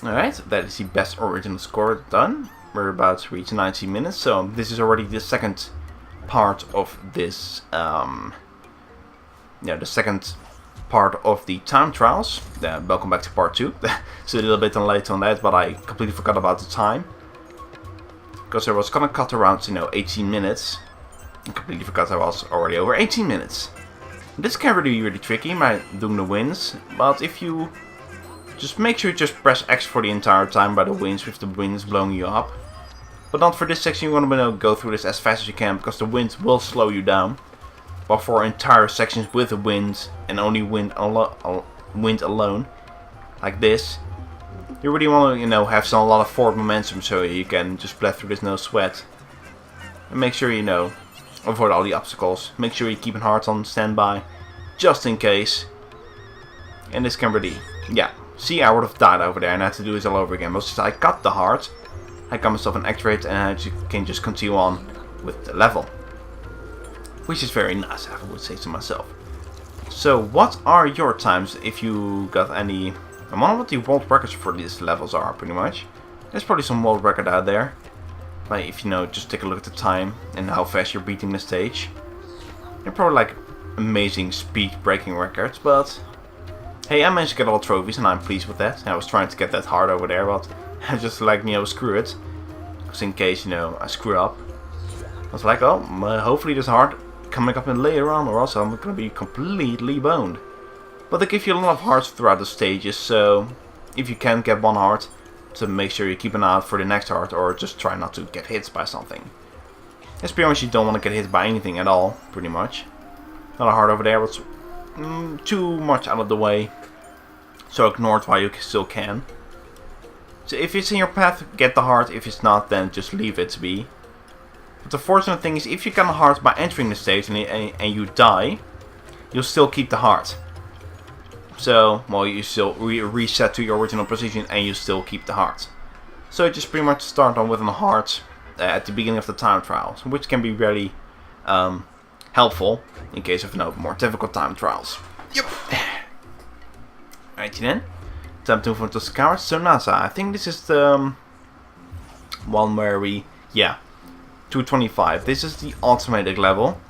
Alright, that is the best original score done. We're about to reach 90 minutes, so this is already the second part of this, the second part of the time trials. Welcome back to part 2. So a little bit late on that, but I completely forgot about the time. Because I was gonna cut around, 18 minutes. I completely forgot I was already over 18 minutes. This can really be really tricky by doing the wins, but if you just make sure you just press X for the entire time by the winds, with the winds blowing you up. But not for this section, you want to go through this as fast as you can, because the winds will slow you down. But for entire sections with the wind, and only wind alone, like this, you really want to, have a lot of forward momentum, so you can just blast through this no sweat. And make sure, avoid all the obstacles. Make sure you keep your heart on standby, just in case. And this can really, see, I would have died over there and I had to do this all over again. But since I got the heart, I got myself an X-rate and I can just continue on with the level. Which is very nice, I would say to myself. So, what are your times, if you got any? I wonder what the world records for these levels are, pretty much. There's probably some world record out there. But if just take a look at the time and how fast you're beating the stage. They're probably like amazing speed breaking records, but hey, I managed to get all the trophies and I'm pleased with that. I was trying to get that heart over there, but I just like, screw it. Because in case, I screw up. I was like, oh, hopefully this heart coming up in later on, or else I'm going to be completely boned. But they give you a lot of hearts throughout the stages, so if you can get one heart, to make sure you keep an eye out for the next heart, or just try not to get hit by something. It's pretty much you don't want to get hit by anything at all, pretty much. Not a heart over there, but too much out of the way. So ignore it while you still can. So if it's in your path, get the heart. If it's not, then just leave it to be. But the fortunate thing is, if you get a heart by entering the stage and you die, you'll still keep the heart. So, well, you still reset to your original position and you still keep the heart. So you just pretty much start on with a heart at the beginning of the time trials, which can be very helpful in case of more difficult time trials. Yep. Alrighty then. Time to move on to Scour Sonata. I think this is the one where we, 225. This is the automatic level.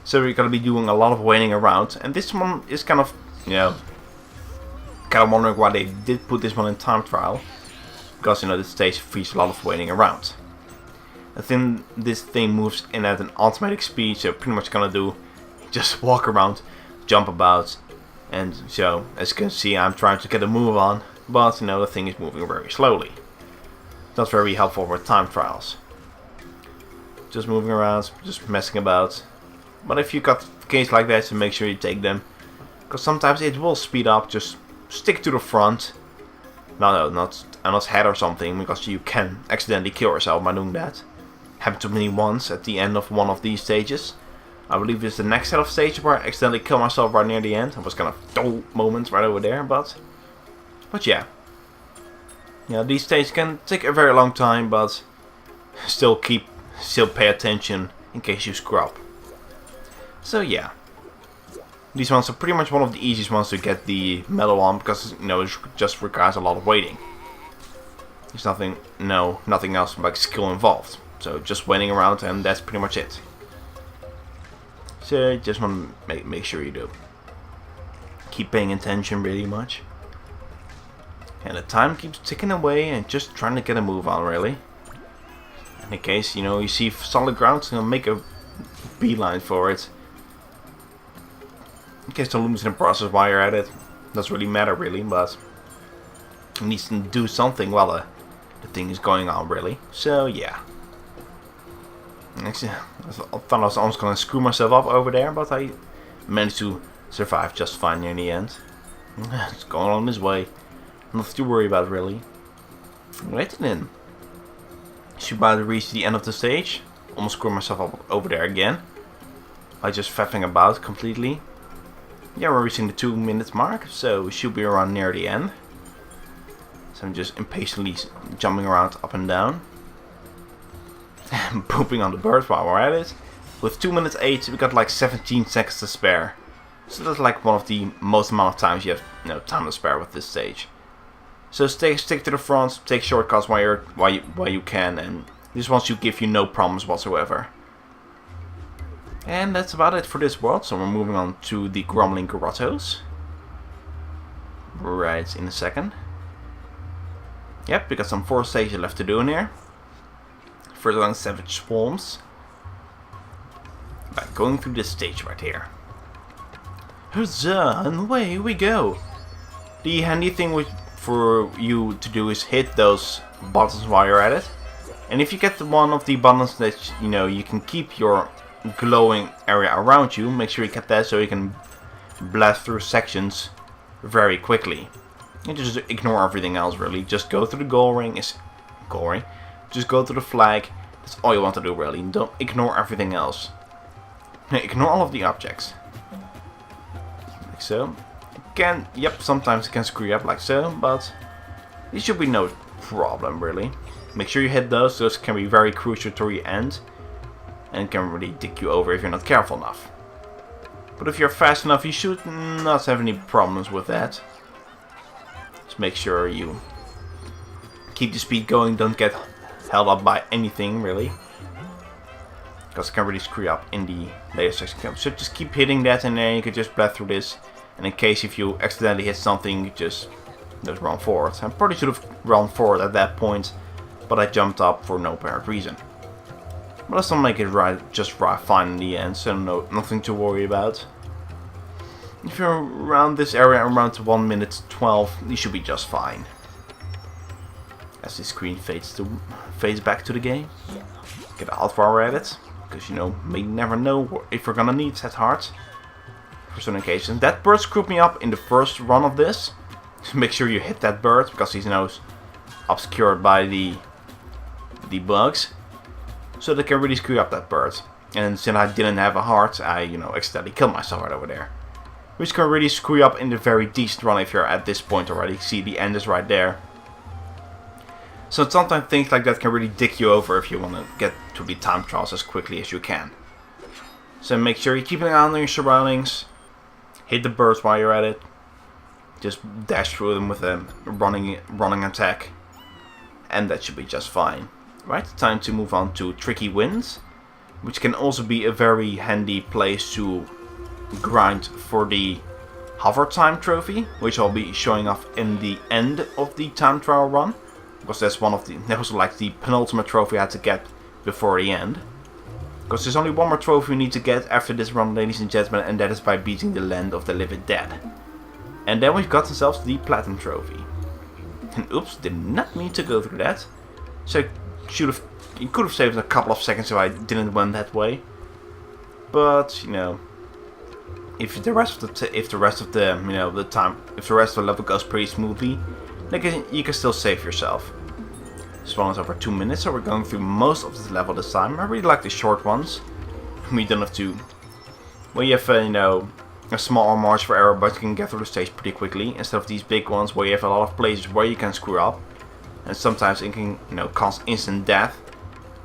So we're going to be doing a lot of waiting around. And this one is kind of, kind of wondering why they did put this one in time trial. Because, this stage features a lot of waiting around. I think this thing moves in at an automatic speed, so pretty much gonna do just walk around, jump about, and so as you can see, I'm trying to get a move on, but the thing is moving very slowly. Not very helpful for time trials. Just moving around, just messing about. But if you got a case like that, so make sure you take them, because sometimes it will speed up. Just stick to the front. No, not head or something, because you can accidentally kill yourself by doing that. Happened to me once at the end of one of these stages. I believe it's the next set of stages where I accidentally killed myself right near the end. It was kind of dull moment right over there, but yeah. These stages can take a very long time, but still pay attention in case you screw up. So yeah. These ones are pretty much one of the easiest ones to get the medal on, because it just requires a lot of waiting. There's nothing else like skill involved. So just waiting around, and that's pretty much it. So just want to make sure you do. Keep paying attention really much. And the time keeps ticking away, and just trying to get a move on really. In case you see solid ground, make a beeline for it. In case the looms in the process while you're at it, doesn't really matter really, but you need to do something while the thing is going on really. So yeah. Actually, I thought I was almost gonna screw myself up over there, but I managed to survive just fine in the end. It's going on this way. Nothing to worry about really. Right then. Should about to reach the end of the stage. Almost screw myself up over there again. By just faffing about completely. Yeah, we're reaching the 2 minute mark, so we should be around near the end. So I'm just impatiently jumping around up and down. Pooping on the birds while we're at it. With 2 minutes 8, we got like 17 seconds to spare. So that's like one of the most amount of times you have time to spare with this stage. So stick to the front, take shortcuts while you can, and these ones should give you no problems whatsoever. And that's about it for this world, so we're moving on to the Grumbling Grottos. Right in a second. Yep, we got some 4 stages left to do in here. First one, Savage Swarms. By going through this stage right here. Huzzah, and away we go! The handy thing for you to do is hit those buttons while you're at it. And if you get one of the buttons that you can keep your glowing area around you, make sure you get that so you can blast through sections very quickly. And just ignore everything else really. Just go to the goal ring. Just go to the flag. That's all you want to do really. Don't ignore everything else. Ignore all of the objects. Like so. Sometimes it can screw you up like so, but it should be no problem really. Make sure you hit those. Those can be very crucial to your end. And can really dig you over if you're not careful enough. But if you're fast enough, you should not have any problems with that. Just make sure you keep the speed going, don't get held up by anything really. Because it can really screw you up in the later section. So just keep hitting that and then you can just blast through this. And in case if you accidentally hit something, you just run forward. I probably should have run forward at that point, but I jumped up for no apparent reason. But let's not make it just fine in the end, so nothing to worry about. If you're around this area around 1 minute 12, you should be just fine. As the screen fades back to the game. Get out while we're at it, because may never know if we're gonna need that hard. For some occasions. That bird screwed me up in the first run of this. So make sure you hit that bird, because he's now obscured by the bugs. So they can really screw up that bird. And since I didn't have a heart, I, accidentally killed myself right over there. Which can really screw you up in the very decent run if you're at this point already. See, the end is right there. So sometimes things like that can really dick you over if you want to get to the time trials as quickly as you can. So make sure you keep an eye on your surroundings. Hit the birds while you're at it. Just dash through them with a running attack. And that should be just fine. Right, time to move on to Tricky Winds, which can also be a very handy place to grind for the hover time trophy, which I'll be showing off in the end of the time trial run, because that was like the penultimate trophy I had to get before the end. Because there's only one more trophy we need to get after this run, ladies and gentlemen, and that is by beating the Land of the Living Dead. And then we've got ourselves the Platinum trophy. And oops, did not mean to go through that. So you could have saved a couple of seconds if I didn't went that way. But if the rest of the level goes pretty smoothly, then you can still save yourself. This one is over 2 minutes, so we're going through most of this level this time. I really like the short ones. We don't have to. Well, you have a small margin for error, but you can get through the stage pretty quickly instead of these big ones where you have a lot of places where you can screw up. And sometimes it can, cause instant death,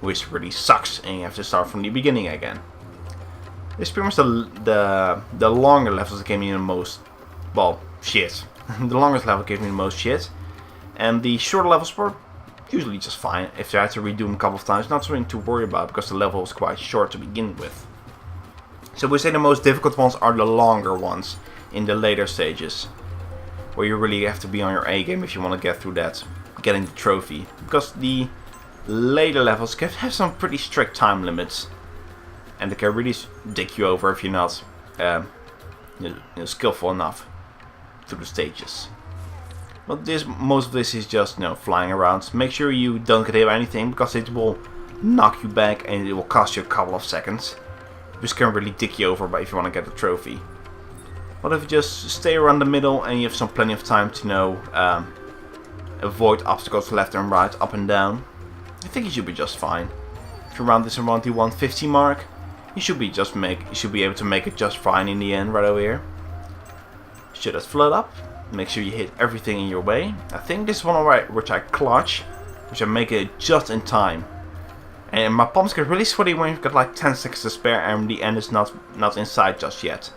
which really sucks, and you have to start from the beginning again. This is pretty much the longer levels that gave me the most, shit. The longest level gave me the most shit, and the shorter levels were usually just fine. If I had to redo them a couple of times, not something to worry about, because the level was quite short to begin with. So we say the most difficult ones are the longer ones in the later stages, where you really have to be on your A game if you want to get through that. Getting the trophy, because the later levels can have some pretty strict time limits, and they can really dick you over if you're not skillful enough through the stages. But most of this is just flying around. Make sure you don't get hit by anything, because it will knock you back and it will cost you a couple of seconds, which can really dick you over if you want to get the trophy. But if you just stay around the middle and you have plenty of time to avoid obstacles left and right, up and down, I think you should be just fine. If you're around the 150 mark, you should be able to make it just fine in the end right over here. Should have flood up. Make sure you hit everything in your way. I think this one which I clutch, which I make it just in time. And my palms get really sweaty when you've got like 10 seconds to spare and the end is not in sight just yet.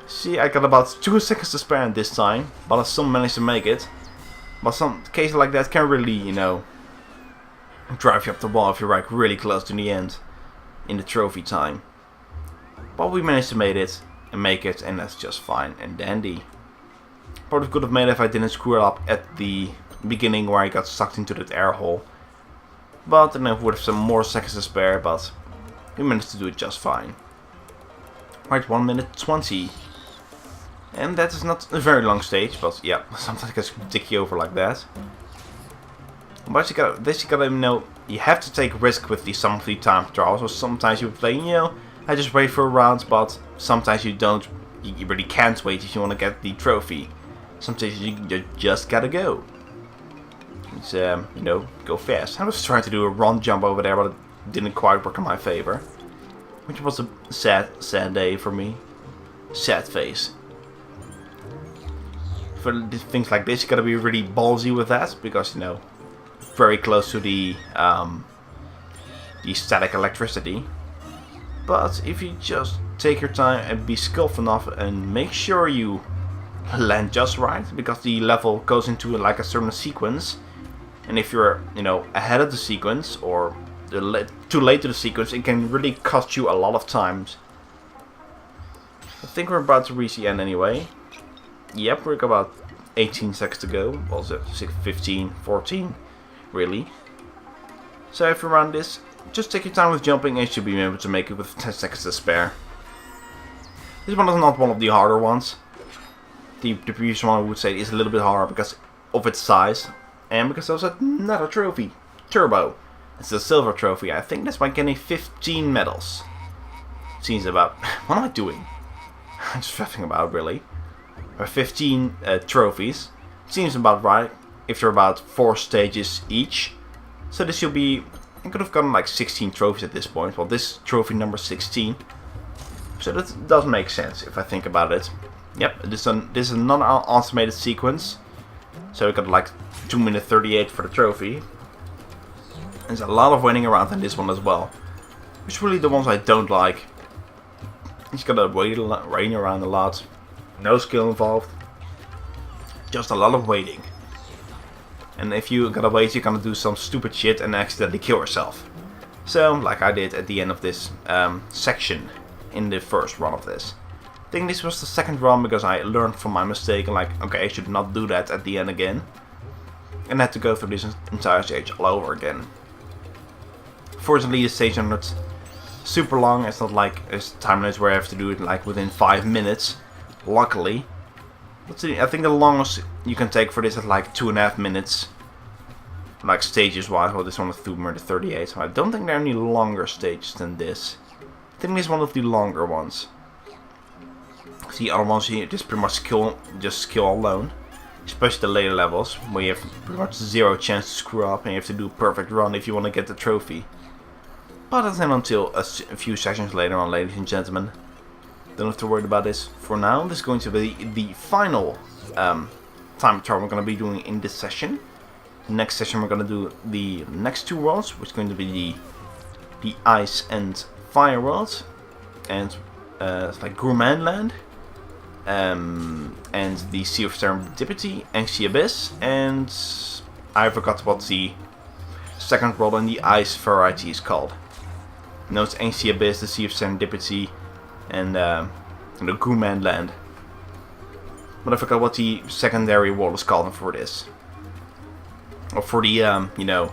See, I got about 2 seconds to spare this time, but I still managed to make it. But some cases like that can really, you know, drive you up the wall if you're like really close to the end in the trophy time. But we managed to make it, and that's just fine and dandy. Probably could have made it if I didn't screw it up at the beginning where I got sucked into that air hole. But then I would have some more seconds to spare, but we managed to do it just fine. Right, 1 minute 20. And that is not a very long stage, but yeah, sometimes it can dick you over like that. But you gotta know, you have to take risk with some of the time trials. So sometimes you play, you know, I just wait for a round, but sometimes you don't, you really can't wait if you want to get the trophy. Sometimes you just gotta go. It's, you know, go fast. I was trying to do a run jump over there, but it didn't quite work in my favor. Which was a sad day for me. Sad face. For things like this, you gotta be really ballsy with that, because, you know, very close to the static electricity. But if you just take your time and be skillful enough and make sure you land just right, because the level goes into like a certain sequence, and if you're, you know, ahead of the sequence or too late to the sequence, it can really cost you a lot of times. I think we're about to reach the end anyway. Yep, we're about 18 seconds to go. What was it? 15, 14, really. So if you run this, just take your time with jumping and you should be able to make it with 10 seconds to spare. This one is not one of the harder ones. The previous one I would say is a little bit harder because of its size. And because there's another trophy. Turbo. It's a silver trophy. I think that's by getting 15 medals. Seems about... What am I doing? I'm just faffing about, really. 15 trophies. Seems about right. If you're about 4 stages each. So this should be... I could have gotten like 16 trophies at this point. Well, this trophy number 16. So that does make sense if I think about it. Yep, this is a non-automated sequence. So we got like 2 minute 38 for the trophy. There's a lot of waiting around in this one as well. Which is really the ones I don't like. You just gotta wait around a lot. No skill involved. Just a lot of waiting. And if you gotta wait, you're gonna do some stupid shit and accidentally kill yourself. So, like I did at the end of this section in the first run of this. I think this was the second run because I learned from my mistake and like, okay, I should not do that at the end again. And had to go through this entire stage all over again. Fortunately, the stage is not super long. It's not like a time limit where I have to do it like within 5 minutes. Luckily. But I think the longest you can take for this is like 2.5 minutes. Like stages wise. Well, this one is 2 minutes 38. So I don't think there are any longer stages than this. I think this is one of the longer ones. The other ones here just pretty much skill alone. Especially the later levels, where you have pretty much zero chance to screw up and you have to do a perfect run if you want to get the trophy. But that's not until a few sessions later on, ladies and gentlemen. Don't have to worry about this for now. This is going to be the final time trial we're going to be doing in this session. Next session we're going to do the next 2 worlds, which is going to be the Ice and Fire world. And it's like Rayman Land. And the Sea of Serendipity, and Sea Abyss, and I forgot what the second world in the Ice variety is called. No, it's Sea Abyss, the Sea of Serendipity, and the Rayman Land. But I forgot what the secondary world is called for this. Or for the, you know,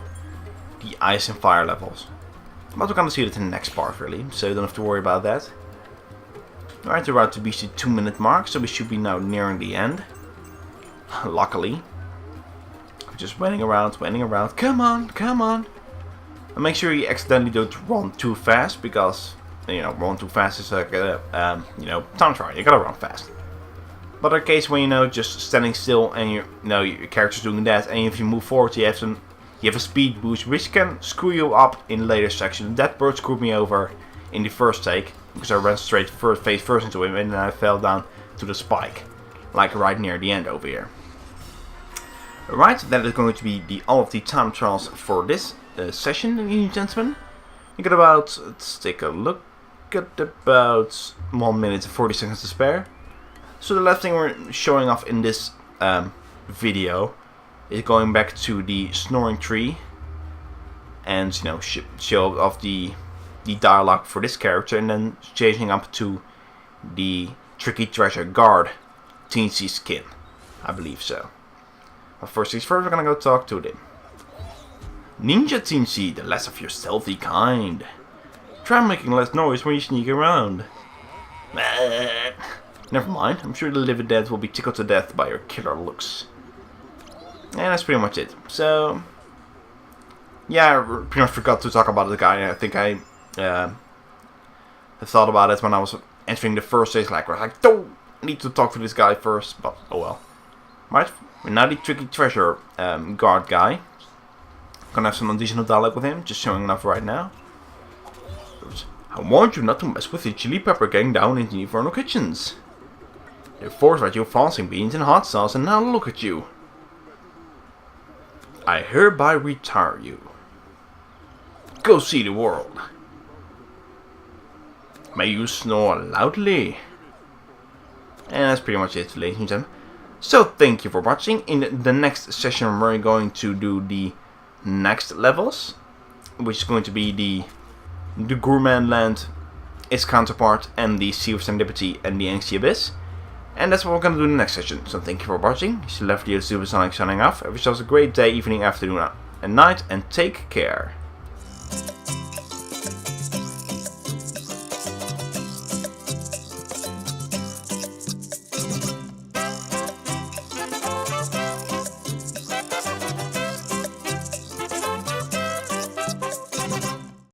the Ice and Fire levels. But we're gonna see that in the next part, really, so you don't have to worry about that. Alright, we're about to reach the 2 minute mark, so we should be now nearing the end. Luckily. We're just waiting around. Come on, come on. And make sure you accidentally don't run too fast, because, you know, run too fast is like, you know, time trial. You gotta run fast. But in case when, you know, just standing still and you know your character's doing that, and if you move forward, you have a speed boost, which can screw you up in later sections. That bird screwed me over in the first take. Because I ran straight face first into him and then I fell down to the spike. Like right near the end over here. Alright, that is going to be all of the time trials for this session, ladies and gentlemen. You got about, let's take a look, got about 1 minute and 40 seconds to spare. So the last thing we're showing off in this video is going back to the snoring tree and, you know, show off the dialogue for this character, and then changing up to the Tricky Treasure guard, Teensy Skin. I believe so. But first things first, we're gonna go talk to them. Ninja Teensy, the last of your stealthy kind. Try making less noise when you sneak around. Never mind, I'm sure the living dead will be tickled to death by your killer looks. And that's pretty much it. So, yeah, I pretty much forgot to talk about the guy. I think I thought about it when I was entering the first stage. Like, I was like, don't need to talk to this guy first. But oh well. Right, we're now the Tricky Treasure guard guy. Gonna have some additional dialogue with him, just showing enough right now. I warned you not to mess with the chili pepper gang down in the Infernal Kitchens. They force-fed you fasting beans and hot sauce, and now look at you. I hereby retire you. Go see the world. May you snore loudly. And that's pretty much it, ladies and gentlemen. So thank you for watching. In the next session we're going to do the next levels, which is going to be the Gourmand Land, its counterpart, and the Sea of Serendipity and the Angsty Abyss. And that's what we're going to do in the next session. So thank you for watching. This is left here, Zupersonic signing off. I wish you a great day, evening, afternoon, and night, and take care.